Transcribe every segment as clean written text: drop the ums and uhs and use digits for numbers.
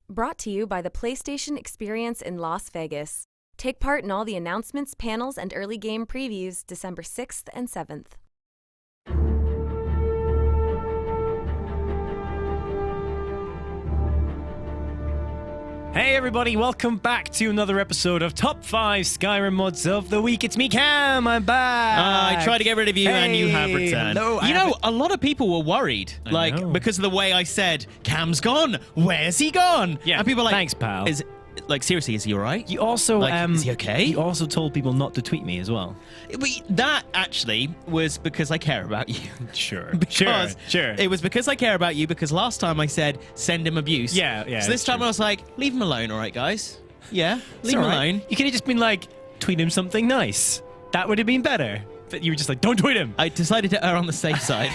Brought to you by the PlayStation Experience in Las Vegas. Take part in all the announcements, panels, and early game previews December 6th and 7th. Hey everybody, welcome back to another episode of Top 5 Skyrim Mods of the Week. It's me, Cam, I'm back. I tried to get rid of you and you have returned. Hello, you know, a lot of people were worried, because of the way I said, Cam's gone, where's he gone? Yeah, and people are like, thanks, pal. Seriously, is he alright? You also, is he okay? You also told people not to tweet me as well. That actually was because I care about you. Sure. Sure. It was because I care about you, because last time I said, send him abuse. Yeah. So this time I was like, leave him alone, alright, guys? Yeah, leave him alone. You could have just been like, tweet him something nice. That would have been better. But you were just like, don't tweet him. I decided to err on the safe side.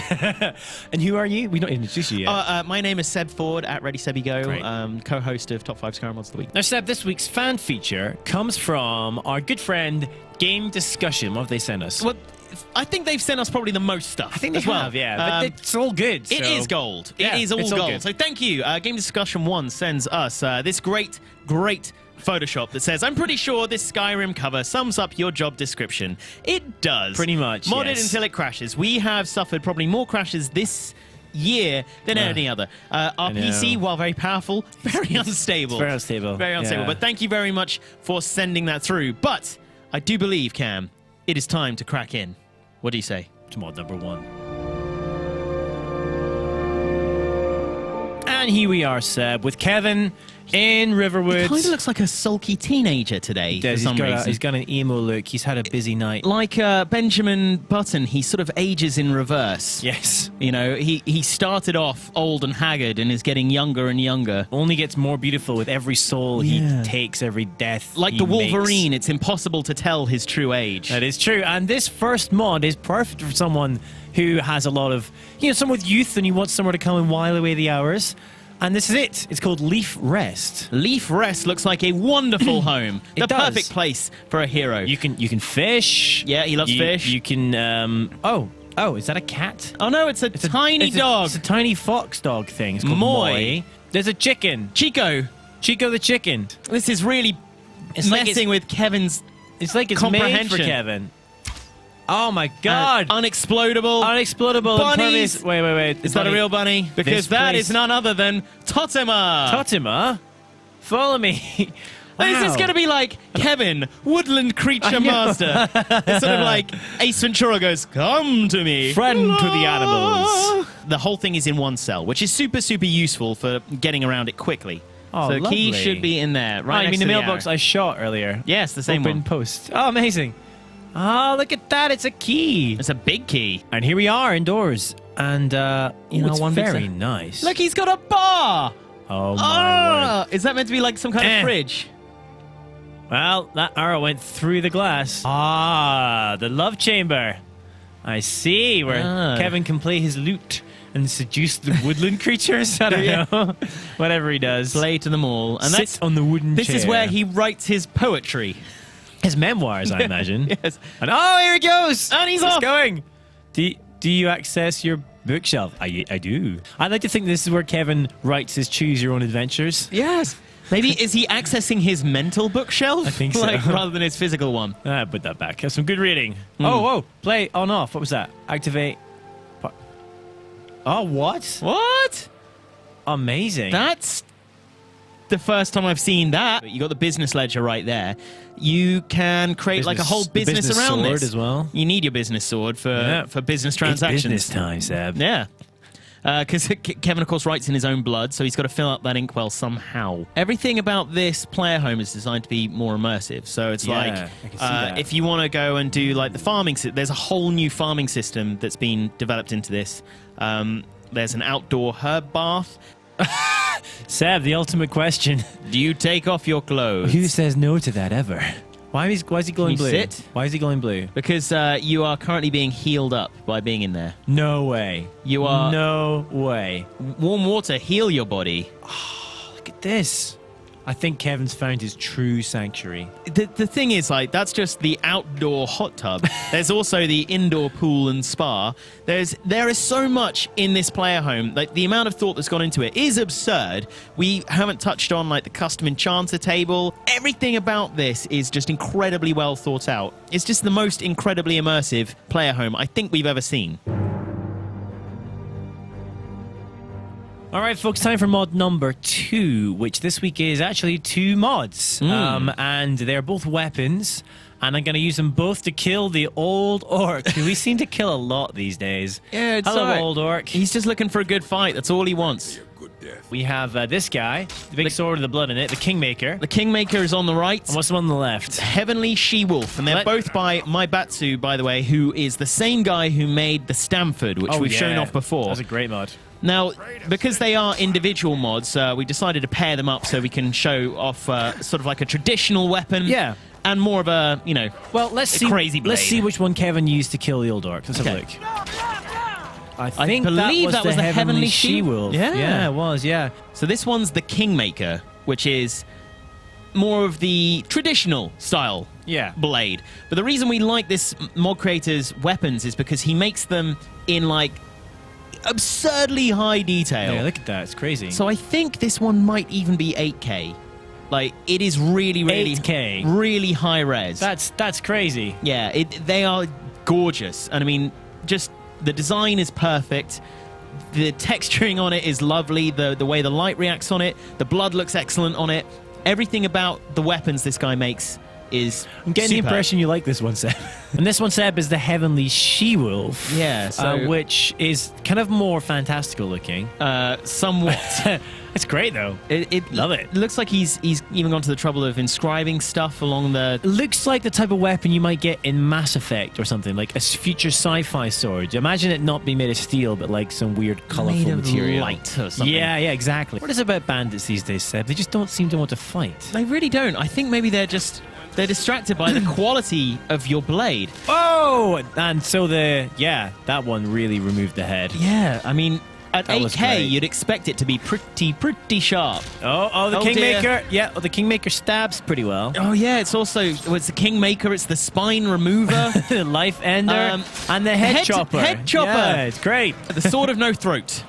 And who are you? We've not introduced you yet. My name is Seb Ford, at ReadySebbyGo, co-host of Top 5 Skyrim Mods of the Week. Now, Seb, this week's fan feature comes from our good friend, Game Discussion. What have they sent us? Well, I think they've sent us probably the most stuff. I think they as well. have, yeah. But it's all good. It is gold. Yeah, it is all it's gold. good. So thank you. Game Discussion 1 sends us this great Photoshop that says, I'm pretty sure this Skyrim cover sums up your job description. It does. Pretty much, Modded yes. until it crashes. We have suffered probably more crashes this year than any other. Our PC, while very powerful, very unstable. It's very unstable. Very unstable. Yeah. But thank you very much for sending that through. But I do believe, Cam, it is time to crack in. What do you say? To mod number 1. And here we are, Seb, with Kevin in Riverwood. He kind of looks like a sulky teenager today. He does. He's got an emo look. He's had a busy night. Like Benjamin Button, he sort of ages in reverse. Yes. You know, he started off old and haggard and is getting younger and younger. Only gets more beautiful with every soul he takes, every death Like he the Wolverine, makes. it's impossible to tell his true age. That is true. And this first mod is perfect for someone who has a lot of, someone with youth and you want somewhere to come and while away the hours. And this is it. It's called Leaf Rest. Leaf Rest looks like a wonderful home. The perfect place for a hero. You can fish. Yeah, he loves fish. You can Oh, is that a cat? Oh no, it's a tiny dog. It's a tiny fox dog thing. It's called Moy. There's a chicken. Chico the chicken. This is really messing with Kevin's It's like it's made for Kevin. Oh my god. Unexplodable. Bunnies. Wait. Is that a real bunny? Because that is none other than Totema. Totema? Follow me. Wow. This is going to be like Kevin, woodland creature master. It's sort of like Ace Ventura goes, come to me. Friend to the animals. The whole thing is in one cell, which is super, super useful for getting around it quickly. Oh, so the key lovely. should be in there, right next the to mailbox arrow. I shot earlier. Yes, the same Open one. post. Oh, amazing. Oh, look at that. It's a key. It's a big key. And here we are indoors. And, it's one big very set. nice. Look, he's got a bar. Oh, my word. Is that meant to be like some kind of fridge? Well, that arrow went through the glass. Ah, the love chamber. I see, where Kevin can play his lute and seduce the woodland creatures. I don't know. Whatever he does. Play to them all. And Sits on the wooden chair. This is where he writes his poetry. His memoirs, I imagine. Yes. And here he goes! And he's off! Going! Do you access your bookshelf? I do. I like to think this is where Kevin writes his Choose Your Own Adventures. Yes. Maybe, is he accessing his mental bookshelf? I think so. Rather than his physical one. Put that back. Have some good reading. Oh, play on off. What was that? Activate. Oh, what? What? Amazing. That's the first time I've seen that. You got the business ledger right there. You can create like a whole business around sword this as well. You need your business sword for business transactions. It's business time, Seb. Yeah. Because Kevin, of course, writes in his own blood, so he's got to fill up that inkwell somehow. Everything about this player home is designed to be more immersive. So it's if you want to go and do like the farming, there's a whole new farming system that's been developed into this. There's an outdoor herb bath. Seb, the ultimate question. Do you take off your clothes? Who says no to that ever? Why is he glowing blue? Sit? Why is he glowing blue? Because you are currently being healed up by being in there. No way. You are. No way. Warm water heal your body. Oh, look at this. I think Kevin's found his true sanctuary. The thing is, like, that's just the outdoor hot tub. There's also the indoor pool and spa. There is so much in this player home. Like, the amount of thought that's gone into it is absurd. We haven't touched on, like, the custom enchanter table. Everything about this is just incredibly well thought out. It's just the most incredibly immersive player home I think we've ever seen. All right, folks, time for mod number 2, which this week is actually 2 mods. And they're both weapons, and I'm going to use them both to kill the old orc, who we seem to kill a lot these days. Yeah, it's Hello, all right. old orc. He's just looking for a good fight. That's all he wants. We have this guy, the big sword with the blood in it, the Kingmaker. The Kingmaker is on the right. And what's the one on the left? Heavenly She-Wolf. And they're both by Maibatsu, by the way, who is the same guy who made the Stamford, which we've shown off before. That's a great mod. Now, because they are individual mods, we decided to pair them up so we can show off sort of like a traditional weapon. Yeah. And more of a, you know, let's see. Crazy blade. Let's see which one Kevin used to kill the old orc. Let's have a look. I believe that was the Heavenly She-Wolf. Yeah, it was, yeah. So this one's the Kingmaker, which is more of the traditional style blade. But the reason we like this mod creator's weapons is because he makes them in, like, absurdly high detail. Yeah, look at that. It's crazy. So I think this one might even be 8K. Like, it is really, really 8K. Really high res. That's crazy. Yeah, they are gorgeous. And I mean, just the design is perfect. The texturing on it is lovely. The way the light reacts on it. The blood looks excellent on it. Everything about the weapons this guy makes is I'm getting superb. the impression you like this one, Seb. And this one, Seb, is the Heavenly She-Wolf. Yeah, so which is kind of more fantastical looking. Somewhat. It's great, though. Love it. It looks like he's even gone to the trouble of inscribing stuff along the... It looks like the type of weapon you might get in Mass Effect or something, like a future sci-fi sword. Imagine it not being made of steel, but like some weird, colourful made of material. light or something. Yeah, exactly. What is it about bandits these days, Seb? They just don't seem to want to fight. They really don't. I think maybe they're distracted by the quality of your blade. Oh! And so that one really removed the head. Yeah, I mean... At That was 8K, great. you'd expect it to be pretty sharp. The Kingmaker. Dear. Yeah, the Kingmaker stabs pretty well. Oh, yeah, it's the Kingmaker, it's the spine remover. The Life Ender. And the head chopper. Head chopper. Yeah, it's great. The sword of no throat.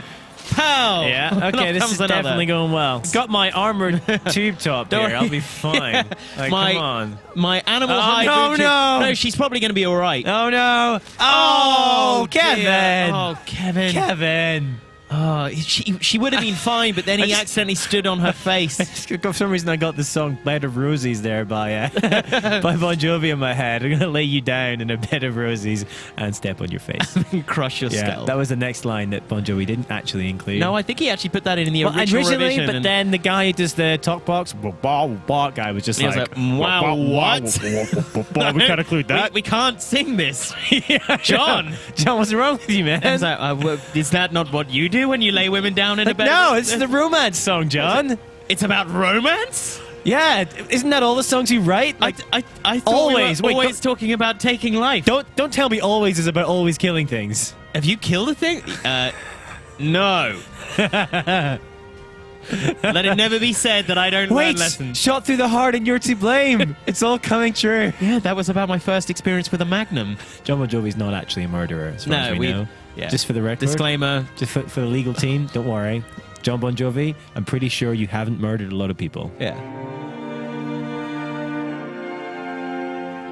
Pow! Yeah, okay, this is definitely going well. Got my armored tube top here. I'll be fine. Yeah. Like, come on. My animal hide. No, she's probably going to be all right. Oh, no. Oh, Kevin. Dear. Oh, Kevin. Kevin. Oh, she would have been fine, but then he accidentally stood on her face. For some reason, I got the song "Bed of Roses" there by by Bon Jovi in my head. I'm gonna lay you down in a bed of roses and step on your face and crush your skull. That was the next line that Bon Jovi didn't actually include. No, I think he actually put that in the original revision. But then the guy who does the talk box, guy was just he was like, "Wow, what? We can't include that. We can't sing this." John, what's wrong with you, man? I was like, is that not what you do when you lay women down in a bed? No, it's the romance song, John. It's about romance? Yeah, isn't that all the songs you write? Like, I thought always. we were always talking about taking life. Don't tell me always is about always killing things. Have you killed a thing? No. Let it never be said that I don't learn lessons. Shot through the heart and you're to blame. It's all coming true. Yeah, that was about my first experience with a Magnum. John Bon Jovi's not actually a murderer, as far as we know. Yeah. Just for the record. Disclaimer. Just for the legal team, don't worry. John Bon Jovi, I'm pretty sure you haven't murdered a lot of people. Yeah.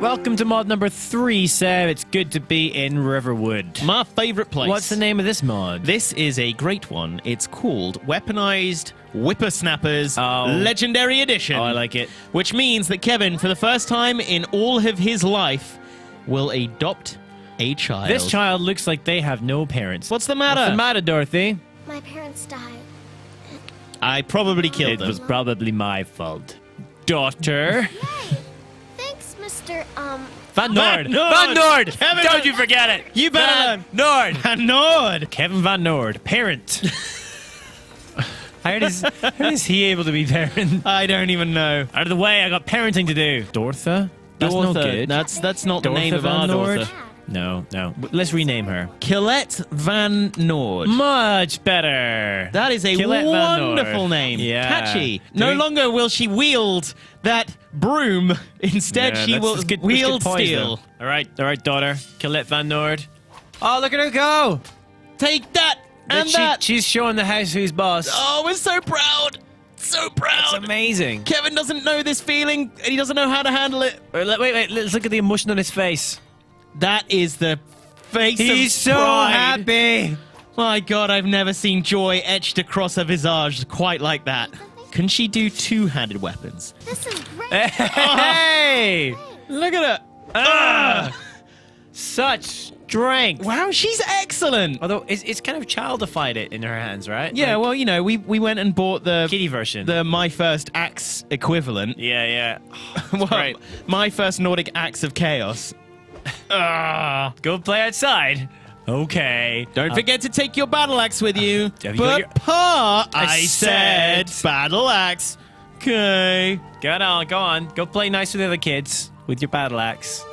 Welcome to mod number 3, Seb. It's good to be in Riverwood. My favourite place. What's the name of this mod? This is a great one. It's called Weaponized Whippersnappers Legendary Edition. Oh, I like it. Which means that Kevin, for the first time in all of his life, will adopt a child. This child looks like they have no parents. What's the matter? What's the matter, Dorothy? My parents died. I probably killed them. It was probably my fault. Daughter. Yay! Thanks, Mr. VanNord. VanNord. Kevin, don't you forget it. You better VanNord. VanNord. Kevin VanNord. Parent. How is he able to be parent? I don't even know. Out of the way, I got parenting to do. Dortha? That's no good. That's not the Dortha name of our VanNord? daughter. No. Let's rename her. Colette VanNord. Much better. That is a Colette wonderful VanNord. name. Yeah. Catchy. No longer will she wield that broom. Instead, she will wield steel. All right, daughter. Colette VanNord. Oh, look at her go. Take that and that. She's showing the house who's boss. Oh, we're so proud. So proud. It's amazing. Kevin doesn't know this feeling, and he doesn't know how to handle it. Wait. Let's look at the emotion on his face. That is the face of He's so pride. happy. My God, I've never seen joy etched across her visage quite like that. Can she do two-handed weapons? This is great. Hey! Look at her. Such strength. Wow, she's excellent. Although it's kind of childified it in her hands, right? Yeah, Like, well, you know, we went and bought the kitty version. the My First Axe equivalent. Yeah. Well, Right. My First Nordic Axe of Chaos. Go play outside. Okay. Don't forget to take your battle axe with you. Have you got your- Pa, I I said said- battle axe. Okay. Go on. Go play nice with the other kids with your battle axe.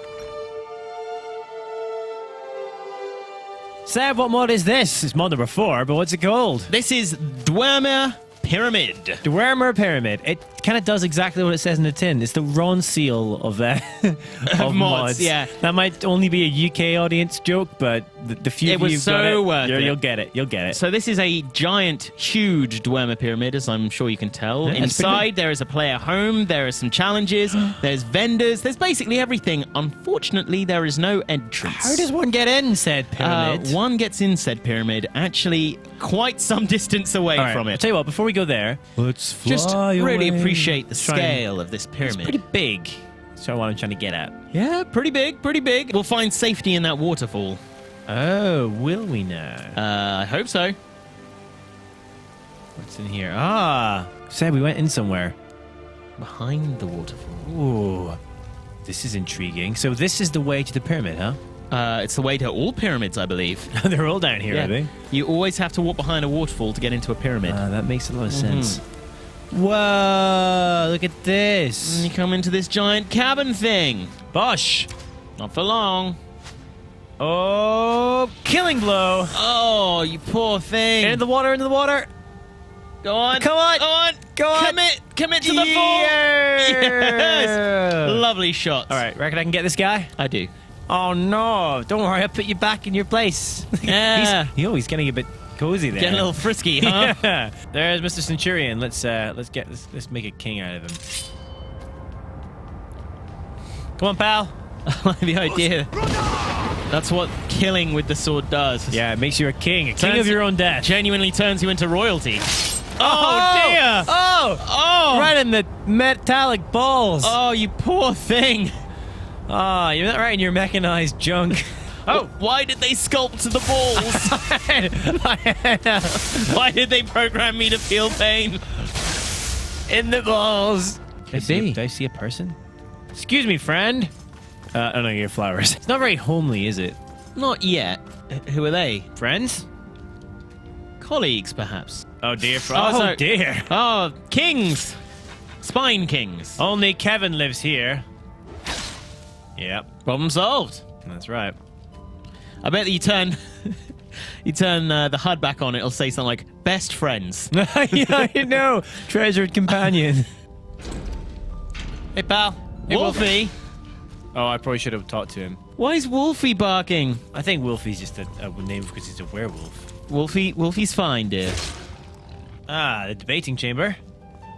Seb, what mod is this? It's mod number 4, but what's it called? This is Dwemer Pyramid. Dwemer Pyramid. It kind of does exactly what it says in the tin. It's the Ron seal of of mods. Yeah. That might only be a UK audience joke, but the few It of was you so got it, worth it. You'll get it. You'll get it. So this is a giant, huge Dwemer Pyramid, as I'm sure you can tell. Yeah, it's pretty Inside, there is a player home. There are some challenges. There's vendors. There's basically everything. Unfortunately, there is no entrance. How does one get in said pyramid? One gets in said pyramid, actually quite some distance away All right, from I'll it. tell you what, before we go there, let's fly Just really away. appreciate the Try and- scale of this It's pyramid. pretty big. That's what I'm trying to get at. Yeah, pretty big, pretty big. We'll find safety in that waterfall. Oh, will we now? I hope so. What's in here? Said we went in somewhere. Behind the waterfall. Ooh, this is intriguing. So this is the way to the pyramid, huh? It's the way to all pyramids, I believe. They're all down here, are they? You always have to walk behind a waterfall to get into a pyramid. That makes a lot of sense. Whoa, look at And this. you come into this giant cabin thing. Bosh. Not for long. Oh, killing blow. Oh, you poor thing. Into the water. Go on. Come on. Go on. Commit to the fall. Yes. Lovely shots. All right, reckon I can get this guy? I do. Oh, no. Don't worry, I'll put you back in your place. Yeah. He's getting a bit cozy there. Getting a little frisky, huh? Yeah. There's Mr. Centurion. Let's make a king out of him. Come on, pal. I like the idea. That's what killing with the sword does. Yeah, it makes you a king of your own death. Genuinely turns you into royalty. Oh, dear. Oh! Right in the metallic balls. Oh, you poor thing. Oh, you're not right in your mechanized junk. Oh, why did they sculpt the balls? Why did they program me to feel pain? In the balls. Could be. Do I see a person? Excuse me, friend. Oh no, you're flowers. It's not very homely, is it? Not yet. Who are they? Friends? Colleagues, perhaps. Oh dear. Oh, dear. Oh, kings. Spine kings. Only Kevin lives here. Yep, Problem solved. that's right. I bet that you turn the HUD back on, it'll say something like, best friends. Yeah, I know. Treasured companion. Hey, pal. Hey, Wolfie. Oh, I probably should have talked to him. Why is Wolfie barking? I think Wolfie's just a name because he's a werewolf. Wolfie's fine, dear. The debating chamber.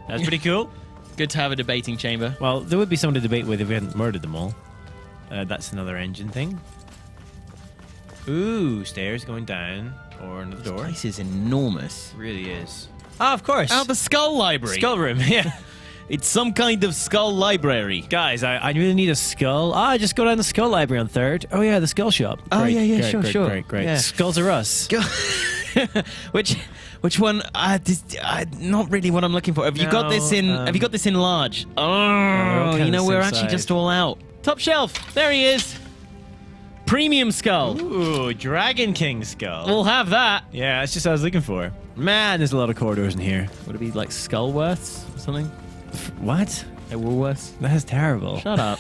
That's pretty cool. Good to have a debating chamber. Well, there would be someone to debate with if we hadn't murdered them all. That's another engine thing. Ooh, stairs going down. Or another door. This is enormous. It really is. Oh, of course. Out the skull library. Skull room, yeah. It's some kind of skull library. Guys, I really need a skull. Just go down the skull library on 3rd. Oh, yeah, the skull shop. Oh, Great, yeah, great, sure, great, sure. Great. Yeah. Skulls are us. Which one? Not really what I'm looking for. Have you got this in? Have you got this in large? Oh, kinda you know, we're same actually size. just all out. Top shelf. There he is. Premium skull. Ooh, Dragon King skull. We'll have that. Yeah, that's just what I was looking for. Man, there's a lot of corridors in here. Would it be like Skullworths or something? What? Hey, Woolworths. That's terrible. Shut up.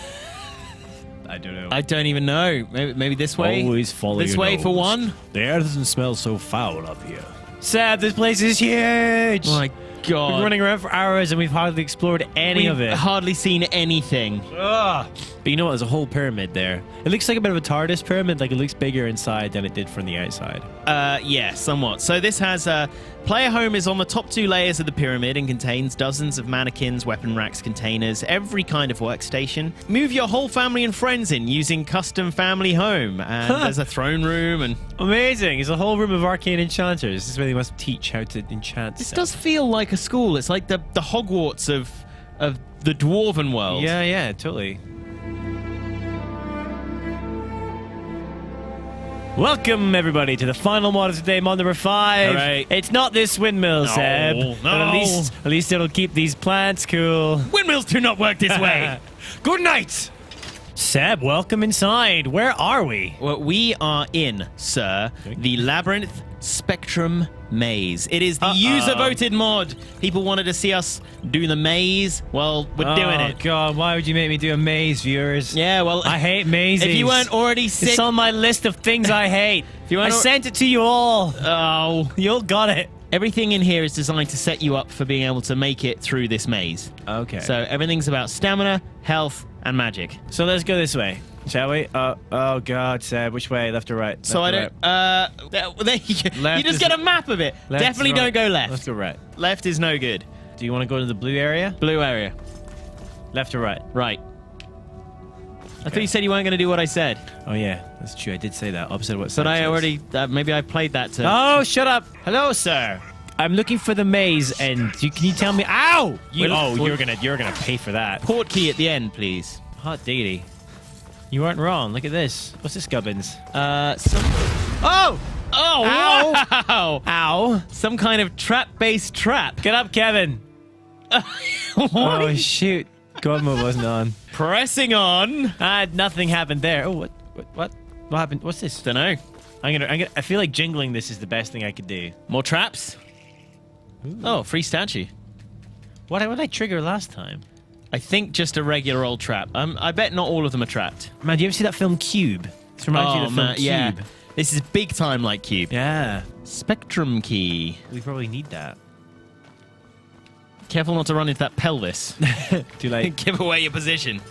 I don't know. I don't even know. Maybe this way? Always follow this your way nose. for one? The air doesn't smell so foul up here. Seb, this place is huge! Oh my God. We've been running around for hours and we've hardly explored any of it. Hardly seen anything. Ugh. But you know what? There's a whole pyramid there. It looks like a bit of a TARDIS pyramid. Like, it looks bigger inside than it did from the outside. Yeah, somewhat. So this has player home is on the top 2 layers of the pyramid and contains dozens of mannequins, weapon racks, containers, every kind of workstation. Move your whole family and friends in using custom family home. And there's a throne room and... Amazing. It's a whole room of arcane enchanters. This is where they must teach how to enchant This stuff. does feel like a school. It's like the Hogwarts of the Dwarven world. Yeah, totally. Welcome, everybody, to the final mod of today, mod number 5. All right. It's not this windmill, Seb. No. But at least it'll keep these plants cool. Windmills do not work this way. Good night. Seb, welcome inside. Where are we? Well, we are in, sir, the Labyrinth Spectrum Maze. It is the user-voted mod. People wanted to see us do the maze. Well, we're doing it. Oh, God, why would you make me do a maze, viewers? Yeah, well... I hate mazes. If you weren't already sick... It's on my list of things I hate. you I weren't sent it to you all. Oh. You all got it. Everything in here is designed to set you up for being able to make it through this maze. Okay. So everything's about stamina, health, and magic. So let's go this way, shall we? Oh God, Seb, which way? Left or right? So I don't... there you go. Left You just is- get a map of it. Left Definitely is don't right. go left. Let's go right. Left is no good. Do you want to go to the blue area? Blue area. Left or right? Right. I thought you said you weren't going to do what I said. Oh yeah, that's true. I did say that. Opposite of what But Seb I says. already... maybe I played that to... Oh, shut up! Hello, sir. I'm looking for the maze, and can you tell me? Ow! You're gonna pay for that. Port key at the end, please. Hot diggity. You aren't wrong. Look at this. What's this, Gubbins? Oh! Oh, Ow! wow! Ow! Some kind of trap-based trap. Get up, Kevin. Oh shoot! God mode wasn't on. Pressing on. Nothing happened there. Oh, what happened? What's this? Dunno. I feel like jingling this is the best thing I could do. More traps? Ooh. Oh, free statue. What did I trigger last time? I think just a regular old trap. I bet not all of them are trapped. Man, do you ever see that film Cube? This reminds you of the film Cube. Yeah. This is big time like Cube. Yeah. Spectrum key. We probably need that. Careful not to run into that pelvis. Too late. Give away your position.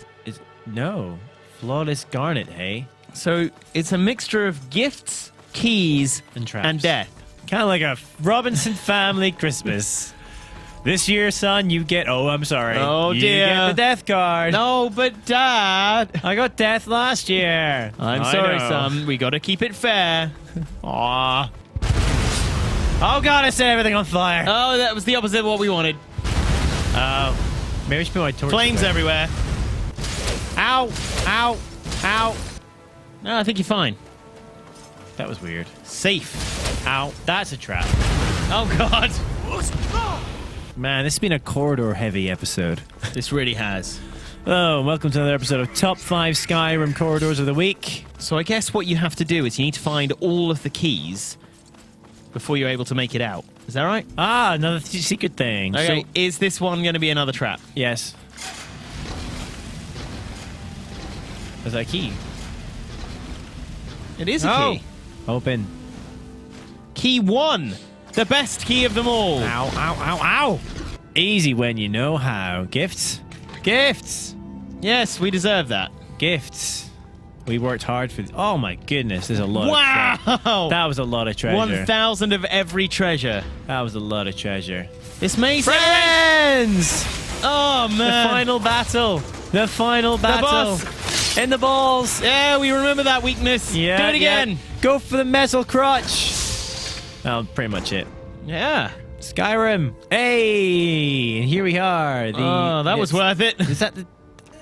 No. Flawless garnet, hey? So it's a mixture of gifts, keys, And traps. and death. Kind of like a Robinson family Christmas. This year, son, you get... Oh, I'm sorry. Oh, you dear. get the death card. No, but Dad. I got death last year. I'm I sorry, know. son. We got to keep it fair. Aw. Oh, God, I set everything on fire. Oh, that was the opposite of what we wanted. Maybe I should put my torch Flames away. everywhere. Ow. Ow. Ow. No, I think you're fine. That was weird. Safe. Ow. That's a trap. Oh, God. Man, this has been a corridor-heavy episode. This really has. Oh, welcome to another episode of Top 5 Skyrim Corridors of the Week. So I guess what you have to do is you need to find all of the keys before you're able to make it out. Is that right? Ah, another secret thing. Okay, So, is this one going to be another trap? yes. There's that key. It is a key. Open. Key 1. The best key of them all. Ow, ow, ow, ow. Easy when you know how. Gifts. Gifts. Yes, we deserve that. Gifts. We worked hard for... Oh, my goodness. There's a lot of treasure. Wow! That was a lot of treasure. 1,000 of every treasure. That was a lot of treasure. This maze... Friends! Oh, The man. final battle. The final battle. boss. In the balls. Yeah, we remember that weakness. Yeah. Do it again. yeah. Go for the metal crotch. Oh, pretty much it. Yeah. Skyrim. Hey, and here we are. Oh, that was worth it. Is that the?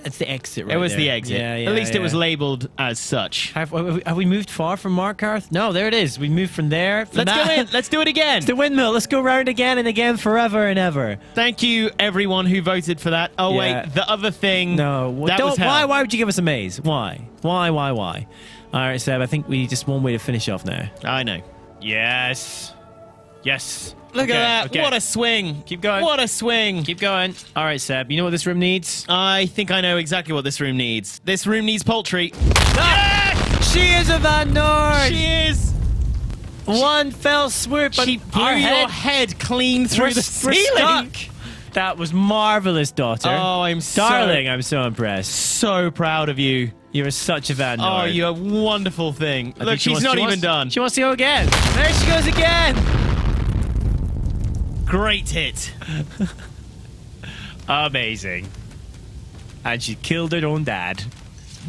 It's the exit, right? It was there. the exit. Yeah, yeah. At least yeah. it was labeled as such. Have we moved far from Markarth? No, there it is. We moved from there. From Let's that. go in. Let's do it again. It's the windmill. Let's go round again and again, forever and ever. Thank you, everyone who voted for that. Oh, Yeah. wait. The other thing. No, that was hell. why would you give us a maze? Why? Why? All right, Seb. I think we just one way to finish off now. I know. Yes. Yes. Look at that. Okay. What a swing. Keep going. What a swing. Keep going. All right, Seb. You know what this room needs? I think I know exactly what this room needs. This room needs poultry. She is a VanNord. She is. One fell swoop. But She blew your head clean through the ceiling. That was marvelous, daughter. Oh, Darling, I'm so impressed. so proud of you. You're such a VanNord. Oh, you're a wonderful thing. I Look, think she's not even done. She wants to go again. There she goes again. Great hit. Amazing. And she killed her own dad.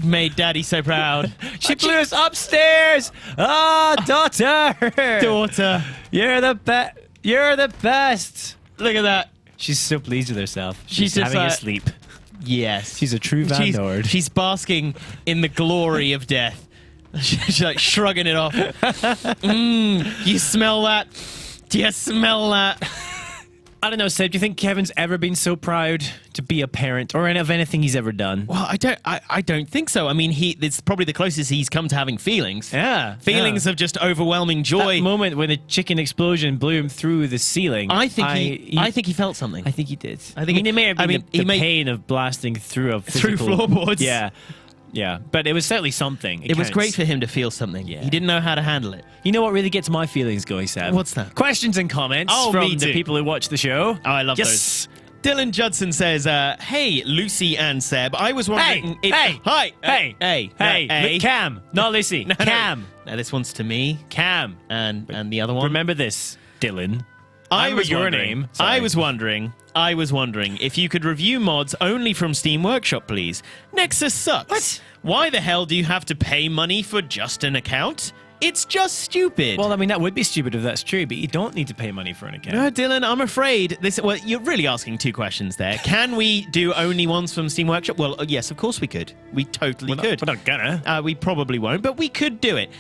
Made Daddy so proud. She blew us upstairs. Oh, daughter. Daughter. You're the best. You're the best. Look at that. She's so pleased with herself. She's She's just having a like- sleep. Yes. She's a true VanNord. She's basking in the glory of death. She's like shrugging it off. You smell that? Do you smell that? I don't know, Seb. Do you think Kevin's ever been so proud to be a parent, or of anything he's ever done? Well, I don't think so. I mean, it's probably the closest he's come to having feelings. Yeah, Feelings of just overwhelming joy. That moment when the chicken explosion blew him through the ceiling. I think he felt something. I think he did. I think it may have been the he may- pain of blasting through a Through physical, floorboards. Yeah, yeah. But it was certainly something. It was counts. great for him to feel something. Yeah. He didn't know how to handle it. You know what really gets my feelings going, Seb? What's that? Questions and comments Oh, from me the too. people who watch the show. Oh, I love yes. those. Dylan Judson says, "Hey, Lucy and Seb, I was wondering." Hey, Hey, Cam, not Lucy. No. Cam, Now this one's to me, Cam. and the other one. Remember this, Dylan. I Remember was your wondering- name. Sorry. I was wondering if you could review mods only from Steam Workshop, please. Nexus sucks. What? Why the hell do you have to pay money for just an account? It's just stupid. Well, I mean, that would be stupid if that's true, but you don't need to pay money for an account. No, Dylan, I'm afraid this. Well, you're really asking two questions there. Can we do only ones from Steam Workshop? Well, yes, of course we could. We totally could. We're not gonna. We probably won't, but we could do it.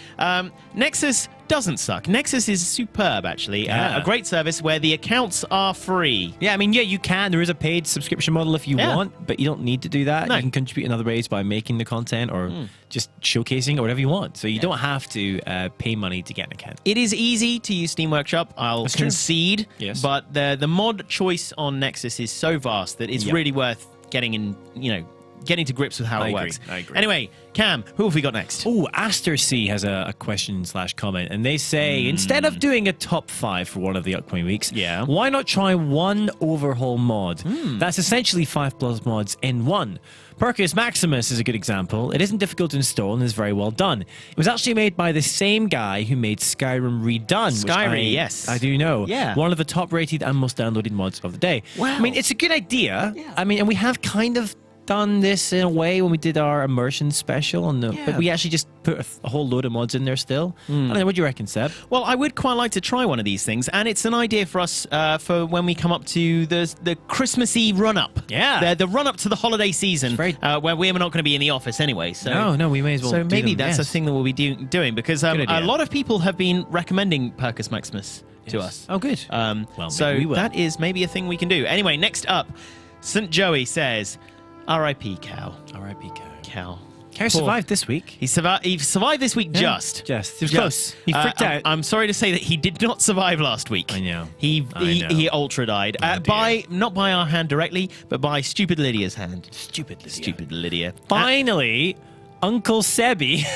Nexus doesn't suck. Nexus is superb, actually. Yeah. A great service where the accounts are free. Yeah, I mean, yeah, you can. There is a paid subscription model if you Yeah. want, but you don't need to do that. No. You can contribute in other ways by making the content or just showcasing or whatever you want. So you don't have to pay money to get an account. It is easy to use Steam Workshop, I'll That's true. concede. Yes. But the mod choice on Nexus is so vast that it's Yep. really worth getting getting to grips with how I it agree, works. I agree. Anyway, Cam, who have we got next? Oh, Aster C has a question/comment, and they say instead of doing a top 5 for one of the upcoming weeks, Yeah. why not try one overhaul mod? That's essentially 5+ mods in one. Percus Maximus is a good example. It isn't difficult to install and is very well done. It was actually made by the same guy who made Skyrim Redone. which Skyrim, yes. I do know. Yeah. One of the top-rated and most downloaded mods of the day. Wow. I mean, it's a good idea. Yeah. I mean, and we have kind of done this in a way when we did our immersion special on the, but we actually just put a whole load of mods in there still. I don't know, what do you reckon, Seb? Well, I would quite like to try one of these things, and it's an idea for us for when we come up to the Christmassy run-up. Yeah. The run-up to the holiday season, very- where we're not going to be in the office anyway. So No, we may as well So do maybe them, that's a yes. thing that we'll be doing, because Good a idea. lot of people have been recommending Percus Maximus to Yes. us. Oh, good. Well, So maybe we will. that is maybe a thing we can do. Anyway, next up, St. Joey says, R.I.P. Cow. R.I.P. Cow. Cow. Cow Poor- survived this week. He survived this week just. Just. It was close. He freaked out. I'm sorry to say that he did not survive last week. I know. He know. he ultra died. dear. Not by our hand directly, but by stupid Lydia's hand. Stupid Lydia. Stupid Lydia. Finally, Uncle Sebby,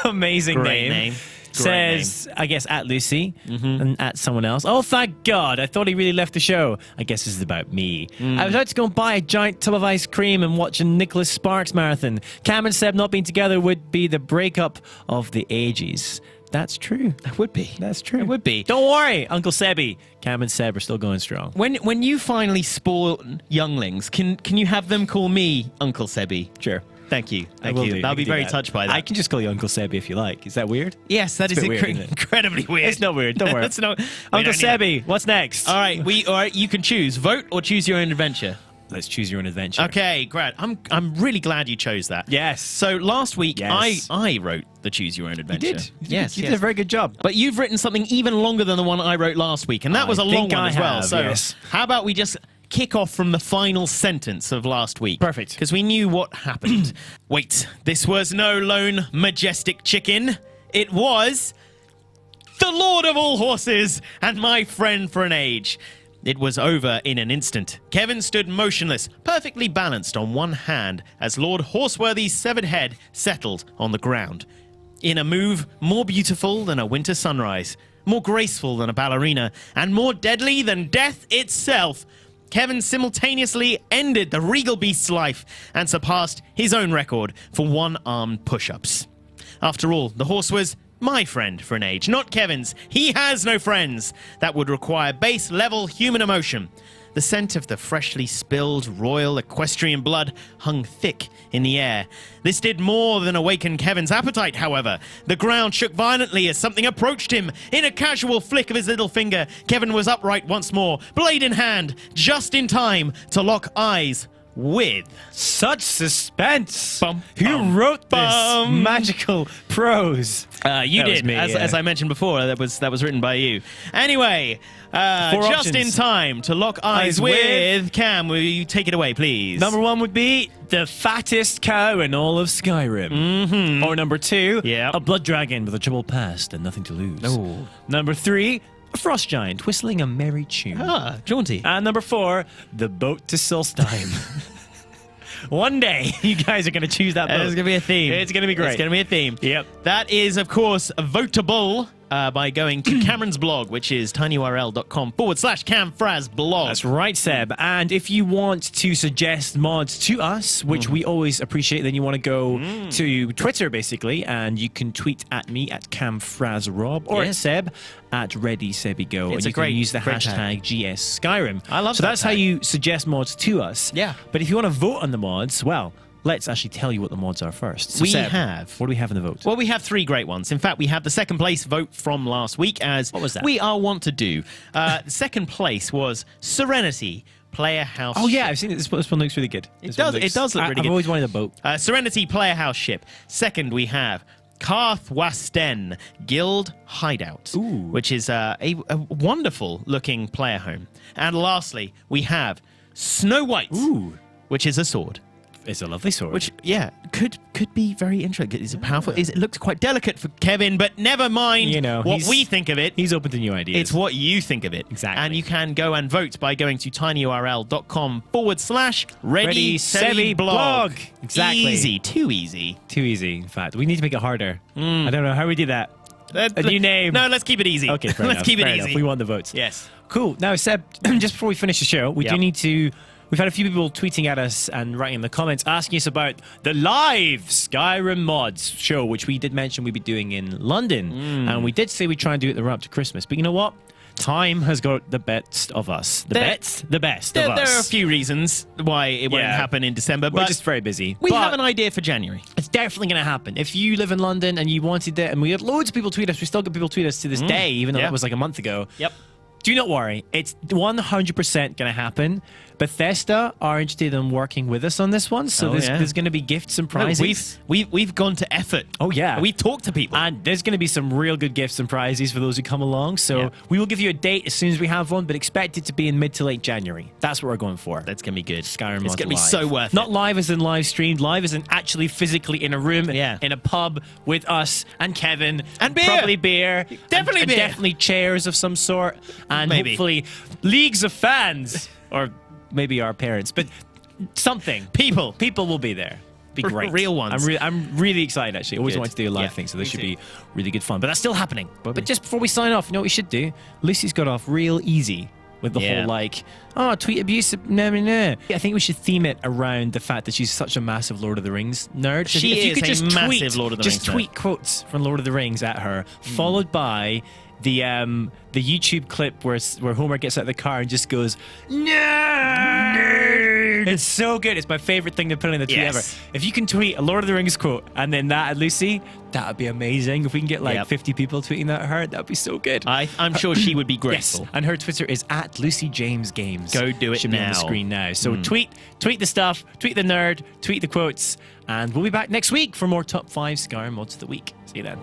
amazing Great name. says, I guess, at Lucy and at someone else. Oh, thank God. I thought he really left the show. I guess this is about me. I was out to go and buy a giant tub of ice cream and watch a Nicholas Sparks marathon. Cam and Seb not being together would be the breakup of the ages. That's true. It would be. That's true. It would be. Don't worry, Uncle Sebby. Cam and Seb are still going strong. When you finally spawn younglings, can you have them call me Uncle Sebby? Sure. Thank you. I Thank will you. do. I I'll can be do very that. touched by that. I can just call you Uncle Sebby if you like. Is that weird? Yes, that It's is a bit weird, isn't it? incredibly weird. It's not weird. Don't worry. That's not. Uncle Sebby, what's next? All right, you can choose vote or choose your own adventure. Let's choose your own adventure. Okay, great. I'm really glad you chose that. Yes. So last week Yes. I wrote the choose your own You adventure. did. Yes. You did a very good job. But you've written something even longer than the one I wrote last week, and that I was a long think one I as well. have, So yes. how about we just kick off from the final sentence of last week? Perfect. Because we knew what happened. Wait, this was no lone majestic chicken. It was the Lord of all horses, and my friend for an age. It was over in an instant. Kevin stood motionless, perfectly balanced on one hand, as Lord Horseworthy's severed head settled on the ground. In a move more beautiful than a winter sunrise, more graceful than a ballerina, and more deadly than death itself, Kevin simultaneously ended the regal beast's life and surpassed his own record for one-armed push-ups. After all, the horse was my friend for an age, not Kevin's. He has no friends. That would require base-level human emotion. The scent of the freshly spilled royal equestrian blood hung thick in the air. This did more than awaken Kevin's appetite, however. The ground shook violently as something approached him. In a casual flick of his little finger, Kevin was upright once more, blade in hand, just in time to lock eyes with... Such suspense. Bum, Who bum, wrote this bum. magical prose? You That was did, me, as I mentioned before. That was written by you. Anyway, Four just options. in time to lock eyes with Cam. Will you take it away, please? Number 1 would be the fattest cow in all of Skyrim. Mm-hmm. Or number 2, Yep. a blood dragon with a troubled past and nothing to lose. Oh. Number 3, a frost giant whistling a merry tune. Jaunty. And number 4, the boat to Solstheim. One day, you guys are going to choose that boat. It's going to be a theme. It's going to be great. It's going to be a theme. Yep. That is, of course, votable by going to Cameron's blog, which is tinyurl.com/CamFrazBlog. That's right, Seb. And if you want to suggest mods to us, which we always appreciate, then you want to go to Twitter, basically, and you can tweet at me at CamFrazRob or at Seb at ReadySebiGo. It's and you a great- can use the great hashtag GSSkyrim. I love So that that's how tag. you suggest mods to us. Yeah. But if you want to vote on the mods, well, let's actually tell you what the mods are first. So We Seb, have- What do we have in the vote? Well, we have 3 great ones. In fact, we have the second place vote from last week, as What was that? we are wont to do. Second place was Serenity Player House. Oh, yeah, Ship. I've seen it. This one looks really good. It does look really I've good. always wanted a boat. Serenity Player House Ship. Second, we have Karthwasten Guild Hideout, which is a wonderful looking player home. And lastly, we have Snow White, which is a sword. It's a lovely sword. Which, yeah, could be very interesting. It's a powerful. It looks quite delicate for Kevin, but never mind what we think of it. He's open to new ideas. It's what you think of it. Exactly. And you can go and vote by going to tinyurl.com/ReadySebiBlog. Exactly. Easy. Too easy. Too easy, in fact. We need to make it harder. I don't know how we do that. A new name. No, let's keep it easy. Okay, fair let's enough, keep it fair easy. enough. We want the votes. Yes. Cool. Now, Seb, just before we finish the show, we do need to... We've had a few people tweeting at us and writing in the comments asking us about the live Skyrim Mods show, which we did mention we'd be doing in London. And we did say we'd try and do it the run up to Christmas. But you know what? Time has got the best of us. The best of us. There are a few reasons why it won't happen in December, We're but just very busy. we But have an idea for January. it's definitely going to happen. If you live in London and you wanted it, and we had loads of people tweet us, we still get people tweet us to this day, even though Yeah. that was like a month ago. Yep. Do not worry. It's 100% going to happen. Bethesda are interested in working with us on this one, so there's going to be gifts and prizes. We've gone to effort. Oh, yeah. We've talked to people. And there's going to be some real good gifts and prizes for those who come along. So we will give you a date as soon as we have one, but expect it to be in mid to late January. That's what we're going for. That's going to be good. Skyrim It's Mods going to be live. so worth Not it. live as in live streamed, live as in actually physically in a room, Yeah. in a pub with us and Kevin. And beer. Probably beer. Definitely and beer. Definitely chairs of some sort. And Maybe. hopefully leagues of fans. Or maybe our parents. But something. People. People will be there. Be great. Real ones. I'm really excited, actually. Always Good. wanted to do a live Yeah, thing, so this me should too. be really good fun. But that's still happening. But just before we sign off, you know what we should do? Lucy's got off real easy with the Yeah. whole, like, tweet abuse. Nah, nah, nah. I think we should theme it around the fact that she's such a massive Lord of the Rings nerd. So She if you is could a just massive tweet, Lord of the just Rings nerd. tweet quotes from Lord of the Rings at her, followed by the YouTube clip where Homer gets out of the car and just goes, nerd! It's so good. It's my favorite thing to put in the tweet Yes. ever. If you can tweet a Lord of the Rings quote and then that at Lucy, that would be amazing. If we can get like 50 people tweeting that at her, that would be so good. I'm sure she would be Yes, grateful. and her Twitter is at Lucy James Games. Go do it Should be on now. the screen now. So tweet the stuff, tweet the nerd, tweet the quotes, and we'll be back next week for more top 5 Skyrim mods of the week. See you then.